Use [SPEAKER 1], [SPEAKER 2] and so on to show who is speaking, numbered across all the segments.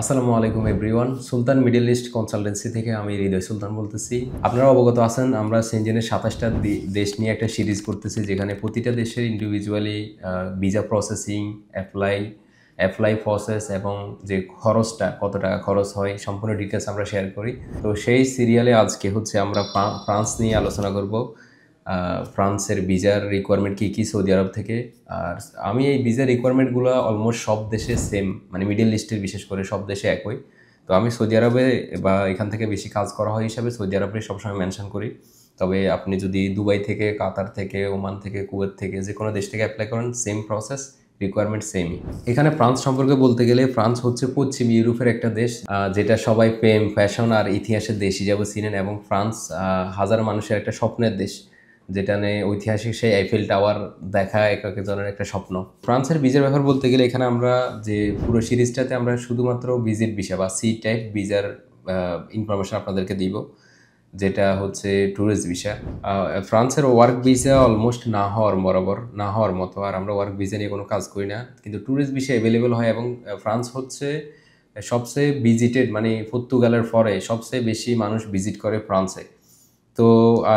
[SPEAKER 1] আসসালামু আলাইকুম এভরিওয়ান। সুলতান middle east consultancy থেকে আমি হৃদয় সুলতান বলতেছি। আপনারা অবগত আছেন আমরা সেনজেনের ২৭টা দেশ নিয়ে একটা সিরিজ করতেছি, যেখানে প্রতিটা দেশের individually visa processing, apply apply process এবং যে খরচটা, কত টাকা খরচ হয়, সম্পূর্ণ ডিটেলস আমরা শেয়ার করি। তো সেই সিরিয়ালে আজকে হচ্ছে আমরা ফ্রান্স নিয়ে আলোচনা করব। ফ্রান্সের ভিসার রিকোয়ারমেন্ট কী কী সৌদি আরব থেকে। আর আমি এই ভিসার রিকোয়ারমেন্টগুলো অলমোস্ট সব দেশে সেম, মানে মিডল ইস্টের বিশেষ করে সব দেশে একই। তো আমি সৌদি আরবে বা এখান থেকে বেশি কাজ করা হয় হিসাবে সৌদি আরবে সবসময় মেনশন করি। তবে আপনি যদি দুবাই থেকে, কাতার থেকে, ওমান থেকে, কুয়েত থেকে, যে কোনো দেশ থেকে অ্যাপ্লাই করেন, সেম প্রসেস, রিকোয়ারমেন্ট সেমই। এখানে ফ্রান্স সম্পর্কে বলতে গেলে, ফ্রান্স হচ্ছে পশ্চিম ইউরোপের একটা দেশ, যেটা সবাই প্রেম, ফ্যাশন আর ইতিহাসের দেশ হিসাবে চিনেন। এবং ফ্রান্স হাজার মানুষের একটা স্বপ্নের দেশ, যেটা নিয়ে ঐতিহাসিক সেই আইফেল টাওয়ার দেখা একজনের একটা স্বপ্ন। ফ্রান্সের ভিসার ব্যাপার বলতে গেলে, এখানে আমরা যে পুরো সিরিজটাতে আমরা শুধুমাত্র ভিজিট ভিসা বা সি টাইপ ভিসার ইনফরমেশন আপনাদেরকে দিব, যেটা হচ্ছে ট্যুরিস্ট ভিসা। ফ্রান্সের ওয়ার্ক ভিসা অলমোস্ট না হওয়ার মতো, আর আমরা ওয়ার্ক ভিসা নিয়ে কোনো কাজ করি না, কিন্তু ট্যুরিস্ট ভিসা অ্যাভেলেবেল হয়। এবং ফ্রান্স হচ্ছে সবচেয়ে ভিজিটেড, মানে পর্তুগালের পরে সবচেয়ে বেশি মানুষ ভিজিট করে ফ্রান্সে। তো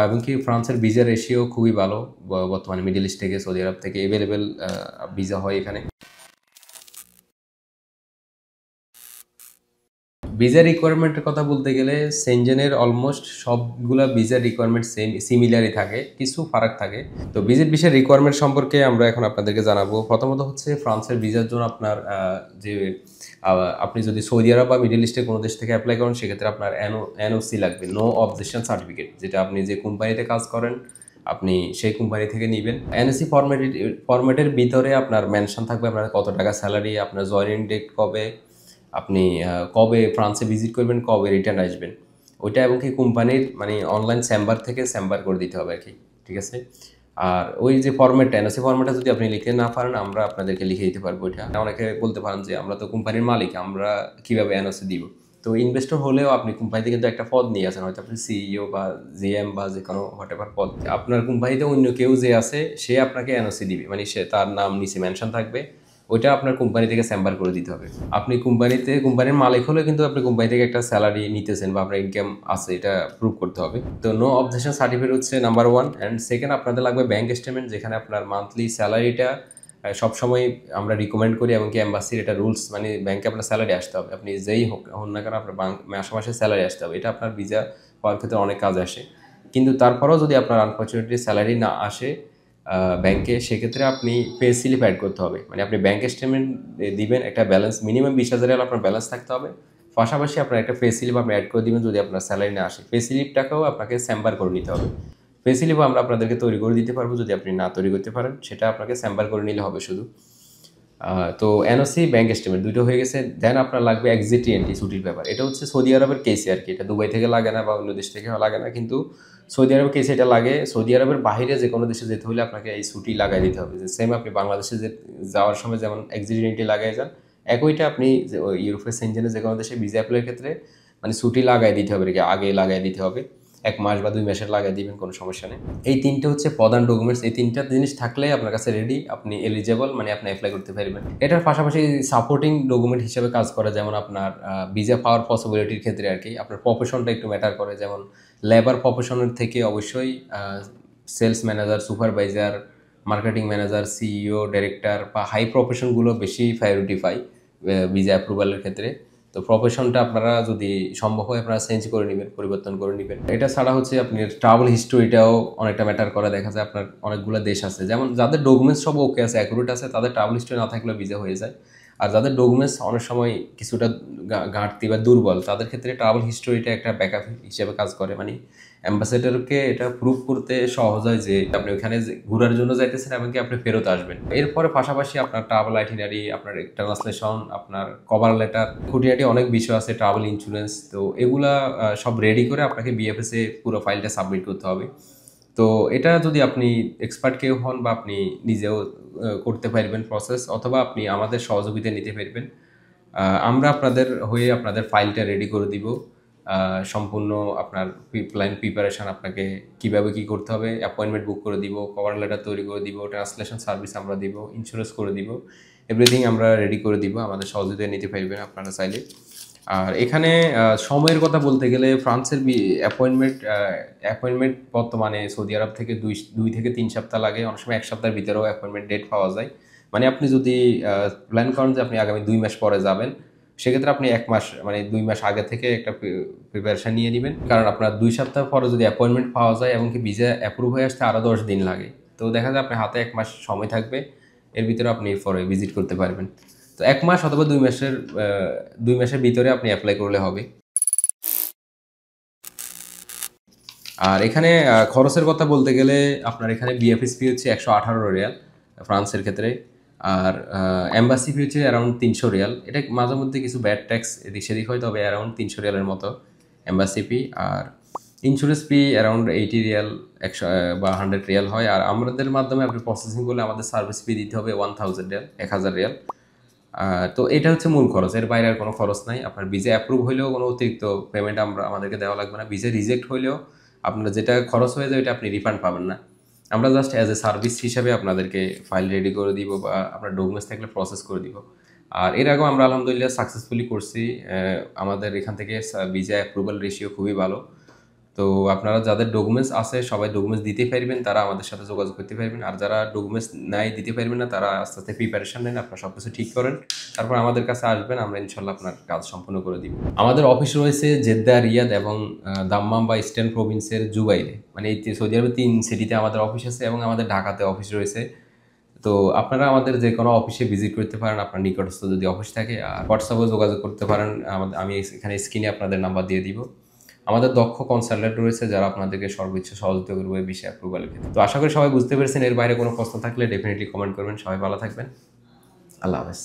[SPEAKER 1] এবং কি ফ্রান্সের ভিসা রেশিও খুবই ভালো। বর্তমানে মিডল ইস্ট থেকে, সৌদি আরব থেকে অ্যাভেলেবেল ভিসা হয় এখানে। ভিসা রিকোয়ারমেন্টের কথা বলতে গেলে, সেনজেনের অলমোস্ট সবগুলা ভিসা রিকোয়ারমেন্ট সিমিলারই থাকে, কিছু ফারাক থাকে। তো ভিজিট ভিসার রিকোয়ারমেন্ট সম্পর্কে আমরা এখন আপনাদেরকে জানাবো। প্রথমত হচ্ছে ফ্রান্সের ভিসার জন্য আপনার যে আপনি যদি সৌদি আরব বা মিডল ইস্টের কোনো দেশ থেকে অ্যাপ্লাই করেন, সেক্ষেত্রে আপনার এনওসি লাগবে, নো অবজেকশন সার্টিফিকেট, যেটা আপনি যে কোম্পানিতে কাজ করেন আপনি সেই কোম্পানি থেকে নেবেন। এনওসি ফরম্যাটের ভিতরে আপনার মেনশন থাকবে আপনার কত টাকা স্যালারি, আপনার জয়েনিং ডেট কবে, আপনি কবে ফ্রান্সে ভিজিট করবেন, কবে রিটার্ন আসবেন, ওইটা এবং কি কোম্পানির মানে অনলাইন চেম্বার থেকে চেম্বার করে দিতে হবে আর কি। ঠিক আছে। আর ওই যে ফর্মেটটা, এনওসি ফর্মেটটা যদি আপনি লিখতে না পারেন, আমরা আপনাদেরকে লিখে দিতে পারবো। এটা অনেকে বলতে পারেন যে আমরা তো কোম্পানির মালিক, আমরা কিভাবে এনওসি দিব। তো ইনভেস্টর হলেও আপনি কোম্পানিতে কিন্তু একটা পদ নিয়ে আছেন, হয়তো আপনি সিইও বা জিএম বা যে কোনো হোয়াটেভার পদ। আপনার কোম্পানিতে অন্য কেউ যে আছে, সে আপনাকে এনওসি দিবে, মানে সে তার নাম নিচে মেনশন থাকবে, ওইটা আপনার কোম্পানি থেকে চেম্বার করে দিতে হবে। আপনি কোম্পানির মালিক হলে কিন্তু আপনি কোম্পানি থেকে একটা স্যালারি নিতেছেন বা আপনার ইনকাম আছে, এটা প্রুভ করতে হবে। তো নো অবজেকশন সার্টিফিকেট হচ্ছে নাম্বার ওয়ান। অ্যান্ড সেকেন্ড, আপনাদের লাগবে ব্যাংক স্টেটমেন্ট, যেখানে আপনার মান্থলি স্যালারিটা সবসময় আমরা রিকমেন্ড করি, এবং কি এম্বাসির এটা রুলস, মানে ব্যাংকে আপনার স্যালারি আসতে হবে, আপনি যেই হন না কেন আপনার মাসে মাসে স্যালারি আসতে হবে। এটা আপনার ভিসা পাওয়ার ক্ষেত্রে অনেক কাজে আসে। কিন্তু তারপরেও যদি আপনার আনফর্চুনেটলি স্যালারি না আসে ব্যাংকে, সেক্ষেত্রে আপনি পে স্লিপ অ্যাড করতে হবে। মানে আপনি ব্যাংক স্টেটমেন্ট দিবেন, একটা ব্যালেন্স মিনিমাম 20,000 আপনার ব্যালেন্স থাকতে হবে। পাশাপাশি আপনার একটা পে স্লিপ আপনি অ্যাড করে দিবেন যদি আপনার স্যালারি না আসে। পে স্লিপটাকেও আপনাকে চেম্বার করে নিতে হবে। পে স্লিপও আমরা আপনাদেরকে তৈরি করে দিতে পারবো, যদি আপনি না তৈরি করতে পারেন সেটা আপনাকে চেম্বার করে নিলে হবে শুধু। তো এনওসি, ব্যাংক স্টেটমেন্ট দুটো হয়ে গেছে। দেন আপনার লাগবে এক্সিট এন্ট্রি, ছুটির ব্যাপার। এটা হচ্ছে সৌদি আরবের কেসে আর কি, এটা দুবাই থেকে লাগে না বা অন্য দেশ থেকে লাগে না, কিন্তু সৌদি আরবের কেসে এটা লাগে। সৌদি আরবের বাইরে যে কোনো দেশে যেতে হলে আপনাকে এই ছুটি লাগাই দিতে হবে। যে সেম আপনি বাংলাদেশে যাওয়ার সময় যেমন এক্সিট এন্ট্রি লাগাই যান, একইটা আপনি ইউরোপের সেনজেনে যে কোনো দেশে ভিসা অ্যাপ্লাইয়ের ক্ষেত্রে মানে ছুটি লাগাই দিতে হবে আর কি, আগে লাগাই দিতে হবে। 1 মাস বা 2 মাসের লাগাই দিবেন, কোনো সমস্যা নেই। এই তিনটে হচ্ছে প্রধান ডকুমেন্টস। এই তিনটা জিনিস থাকলে আপনার কাছে রেডি, আপনি এলিজেবল, মানে আপনি অ্যাপ্লাই করতে পারবেন। এটার পাশাপাশি সাপোর্টিং ডকুমেন্ট হিসেবে কাজ করে, যেমন আপনার ভিসা পাওয়ার পসিবিলিটির ক্ষেত্রে আর কি আপনার প্রফেশনটা একটু ম্যাটার করে। যেমন লেবার প্রফেশনের থেকে অবশ্যই sales manager, supervisor, marketing manager, CEO, director বা হাই প্রফেশনগুলো বেশি প্রায়োরিটি পায় ভিসা অ্যাপ্রুভালের ক্ষেত্রে। তো প্রফেশনটা আপনারা যদি সম্ভব হয় আপনারা চেঞ্জ করে নেবেন, পরিবর্তন করে নেবেন। এটা ছাড়া হচ্ছে আপনি ট্রাভেল হিস্টোরিটাও অনেকটা ম্যাটার করে। দেখা যায় আপনার অনেকগুলো দেশ আছে, যেমন যাদের ডকুমেন্টস সব ওকে আছে, অ্যাকুরেট আছে, তাদের ট্রাভেল হিস্টোরি না থাকলেও ভিসা হয়ে যায়। আর যাদের ডকুমেন্টস অনেক সময় কিছুটা ঘাটতি বা দুর্বল, তাদের ক্ষেত্রে ট্রাভেল হিস্টোরিটা একটা ব্যাকআপ হিসেবে কাজ করে। মানে অ্যাম্বাসেডরকে এটা প্রুভ করতে সহজ হয় যে আপনি ওখানে ঘোরার জন্য যাইতেছেন এবং কি আপনি ফেরত আসবেন। এরপরে পাশাপাশি আপনার ট্রাভেল আইটিনারি, আপনার ট্রান্সলেশন, আপনার কভার লেটার, খুঁটিনাটি অনেক বিষয় আছে, ট্রাভেল ইন্স্যুরেন্স, তো এগুলা সব রেডি করে আপনাকে বিএফএস এ পুরো ফাইলটা সাবমিট করতে হবে। তো এটা যদি আপনি এক্সপার্ট কেউ হন বা আপনি নিজেও করতে পারবেন প্রসেস, অথবা আপনি আমাদের সহযোগিতা নিতে পারবেন। আমরা আপনাদের হয়ে আপনাদের ফাইলটা রেডি করে দিব। সম্পূর্ণ আপনার প্রিপারেশন, আপনাকে কিভাবে কি করতে হবে, অ্যাপয়েন্টমেন্ট বুক করে দিব, কভার লেটার তৈরি করে দিব, ট্রান্সলেশন সার্ভিস আমরা দিব, ইন্স্যুরেন্স করে দিব। এভরিথিং আমরা রেডি করে দিব, আমাদের সহযোগিতা নিতে পারবেন আপনারা চাইলে। আর এখানে সময়ের কথা বলতে গেলে ফ্রান্সের অ্যাপয়েন্টমেন্ট বর্তমানে সৌদি আরব থেকে 2 থেকে 3 সপ্তাহ লাগে, অনেক সময় 1 সপ্তাহের ভিতরেও অ্যাপয়েন্টমেন্ট ডেট পাওয়া যায়। মানে আপনি যদি প্ল্যান করেন যে আপনি আগামী 2 মাস পরে যাবেন, সেক্ষেত্রে আপনি 1 মাস মানে 2 মাস আগে থেকে একটা প্রিপারেশন নিয়ে নেবেন, কারণ আপনার 2 সপ্তাহ পরে যদি অ্যাপয়েন্টমেন্ট পাওয়া যায় এবং কি ভিসা অ্যাপ্রুভ হয়ে আসতে আরও 10 দিন লাগে, তো দেখা যায় আপনার হাতে 1 মাস সময় থাকবে, এর ভিতরে আপনি পরে ভিজিট করতে পারবেন। তো 1 মাস অথবা 2 মাসের ভিতরে আপনি অ্যাপ্লাই করলে হবে। আর এখানে খরচের কথা বলতে গেলে আপনার এখানে বিএফএস ফি হচ্ছে 118 রিয়াল ফ্রান্সের ক্ষেত্রে, আর এম্বাসি ফি হচ্ছে অ্যারাউন্ড 300 রিয়াল। এটা মাঝে মধ্যে কিছু ব্যাড ট্যাক্স এদিক সেদিক হয়, তবে অ্যারাউন্ড 300 রিয়ালের মতো এম্বাসি ফি। আর ইন্স্যুরেন্স ফি অ্যারাউন্ড 80 রিয়াল, 100 বা 100 রিয়াল হয়। আর আমাদের মাধ্যমে আপনি প্রসেসিং করলে আমাদের সার্ভিস ফি দিতে হবে 1000 রিয়াল, 1000 রিয়াল। তো এটা হচ্ছে মূল খরচ, এর বাইরে আর কোনো খরচ নাই। আপনার ভিসা অ্যাপ্রুভ হইলেও কোনো অতিরিক্ত পেমেন্ট আমাদেরকে দেওয়া লাগবে না। ভিসা রিজেক্ট হইলেও আপনার যেটা খরচ হয়ে যায় ওইটা আপনি রিফান্ড পাবেন না। আমরা জাস্ট অ্যাজ এ সার্ভিস হিসাবে আপনাদেরকে ফাইল রেডি করে দিব বা আপনার ডকুমেন্টস থাকলে প্রসেস করে দিব। আর এর আগেও আমরা আলহামদুলিল্লাহ সাকসেসফুলি করছি। আমাদের এখান থেকে ভিসা অ্যাপ্রুভাল রেশিও খুবই ভালো। তো আপনারা যাদের ডকুমেন্টস আছে সবাই ডকুমেন্টস দিতে পারবেন, তারা আমাদের সাথে যোগাযোগ করতে পারবেন। আর যারা ডকুমেন্টস নাই, দিতে পারবেন না, তারা আস্তে আস্তে প্রিপারেশন নেন, আপনার সব কিছু ঠিক করেন, তারপর আমাদের কাছে আসবেন, আমরা ইনশাল্লাহ আপনার কাজ সম্পূর্ণ করে দিব। আমাদের অফিস রয়েছে জেদ্দা, রিয়াদ এবং দাম্মাম বা ইস্টার্ন প্রভিন্সের জুবাইলে। মানে এই সৌদি আরবের 3 সিটিতে আমাদের অফিস আছে এবং আমাদের ঢাকাতে অফিস রয়েছে। তো আপনারা আমাদের যে কোনো অফিসে ভিজিট করতে পারেন আপনার নিকটস্থ যদি অফিস থাকে, আর হোয়াটসঅ্যাপে যোগাযোগ করতে পারেন। আমি এখানে স্ক্রিনে আপনাদের নাম্বার দিয়ে দিব। আমাদের দক্ষ কনসালটেন্ট রয়েছে যারা আপনাদেরকে সর্বোচ্চ সহযোগিতা করবে বিষয় অ্যাপ্রুভালের ক্ষেত্রে। তো আশা করি সবাই বুঝতে পেরেছেন। এর বাইরে কোনো প্রশ্ন থাকলে ডেফিনেটলি কমেন্ট করবেন। সবাই ভালো থাকবেন। আল্লাহ হাফেজ।